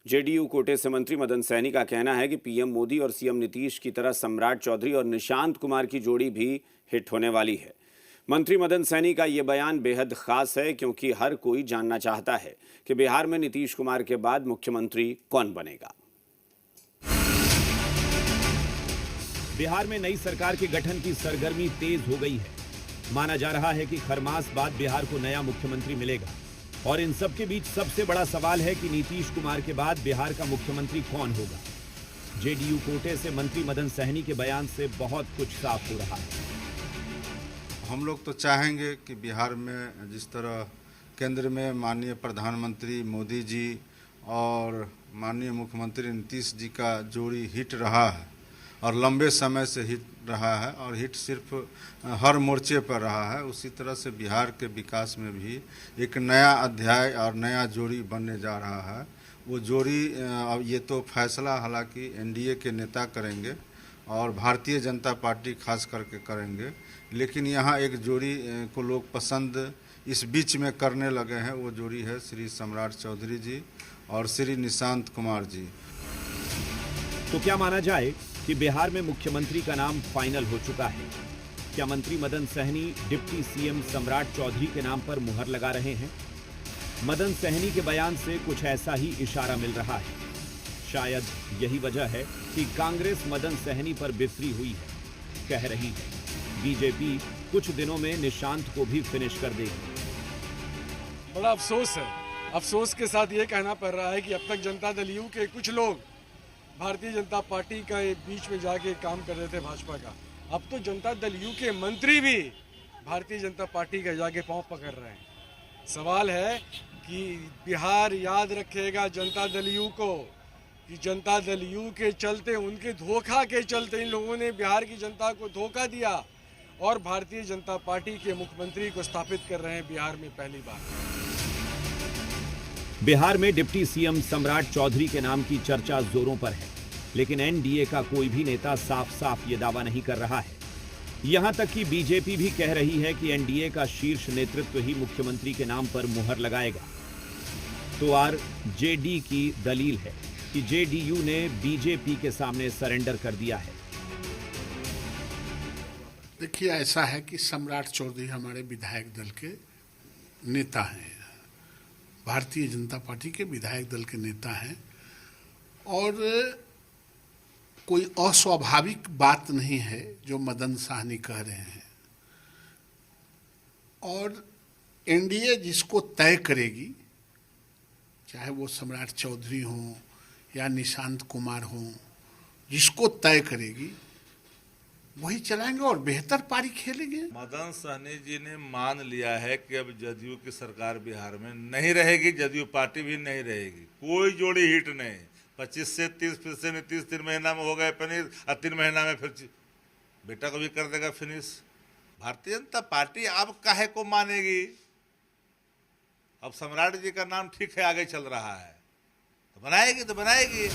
JDU कोटे से मंत्री मदन सैनी का कहना है कि पीएम मोदी और सीएम नीतीश की तरह सम्राट चौधरी और निशांत कुमार की जोड़ी भी हिट होने वाली है। मंत्री मदन सैनी का ये बयान बेहद खास है क्योंकि हर कोई जानना चाहता है कि बिहार में नीतीश कुमार के बाद मुख्यमंत्री कौन बनेगा। बिहार में नई सरकार के गठन की सरगर्मी तेज हो गई है। माना जा रहा है कि खरमास बाद बिहार को नया मुख्यमंत्री मिलेगा और इन सब के बीच सबसे बड़ा सवाल है कि नीतीश कुमार के बाद बिहार का मुख्यमंत्री कौन होगा। जेडीयू कोटे से मंत्री मदन सहनी के बयान से बहुत कुछ साफ हो रहा है। हम लोग तो चाहेंगे कि बिहार में जिस तरह केंद्र में माननीय प्रधानमंत्री मोदी जी और माननीय मुख्यमंत्री नीतीश जी का जोड़ी हिट रहा है और लंबे समय से हिट रहा है और हिट सिर्फ हर मोर्चे पर रहा है, उसी तरह से बिहार के विकास में भी एक नया अध्याय और नया जोड़ी बनने जा रहा है। वो जोड़ी अब ये तो फैसला हालांकि एनडीए के नेता करेंगे और भारतीय जनता पार्टी खास करके करेंगे, लेकिन यहाँ एक जोड़ी को लोग पसंद इस बीच में करने लगे हैं। वो जोड़ी है श्री सम्राट चौधरी जी और श्री निशांत कुमार जी। तो क्या माना जाए कि बिहार में मुख्यमंत्री का नाम फाइनल हो चुका है? क्या मंत्री मदन सहनी डिप्टी सीएम सम्राट चौधरी के नाम पर मुहर लगा रहे हैं? मदन सहनी के बयान से कुछ ऐसा ही इशारा मिल रहा है। शायद यही वजह है कि कांग्रेस मदन सहनी पर बिफरी हुई है। कह रही है बीजेपी कुछ दिनों में निशांत को भी फिनिश कर देगी। बड़ा अफसोस है, अफसोस के साथ ये कहना पड़ रहा है कि अब तक जनता दल यू के कुछ लोग भारतीय जनता पार्टी का बीच में जाके काम कर रहे थे भाजपा का, अब तो जनता दल यू के मंत्री भी भारतीय जनता पार्टी का जाके पांव पकड़ रहे हैं। सवाल है कि बिहार याद रखेगा जनता दल यू को कि जनता दल यू के चलते, उनके धोखा के चलते इन लोगों ने बिहार की जनता को धोखा दिया और भारतीय जनता पार्टी के मुख्यमंत्री को स्थापित कर रहे हैं बिहार में पहली बार। बिहार में डिप्टी सीएम सम्राट चौधरी के नाम की चर्चा जोरों पर है, लेकिन एनडीए का कोई भी नेता साफ साफ ये दावा नहीं कर रहा है। यहां तक कि बीजेपी भी कह रही है कि एनडीए का शीर्ष नेतृत्व ही मुख्यमंत्री के नाम पर मुहर लगाएगा। तो आरजेडी की दलील है कि जेडीयू ने बीजेपी के सामने सरेंडर कर दिया है। देखिए, ऐसा है कि सम्राट चौधरी हमारे विधायक दल के नेता हैं, भारतीय जनता पार्टी के विधायक दल के नेता हैं और कोई अस्वाभाविक बात नहीं है जो मदन सहनी कह रहे हैं। और एनडीए जिसको तय करेगी, चाहे वो सम्राट चौधरी हों या निशांत कुमार हों, जिसको तय करेगी वही चलाएंगे और बेहतर पारी खेलेंगे। मदन सहनी जी ने मान लिया है कि अब जदयू की सरकार बिहार में नहीं रहेगी, जदयू पार्टी भी नहीं रहेगी, कोई जोड़ी हिट नहीं। 25 से 30 फिर से नीतीश 3 महीना में हो गए फिनिश और 3 महीना में फिर बेटा को भी कर देगा फिनिश। भारतीय जनता पार्टी अब काहे को मानेगी? अब सम्राट जी का नाम ठीक है, आगे चल रहा है, तो बनाएगी तो बनाएगी।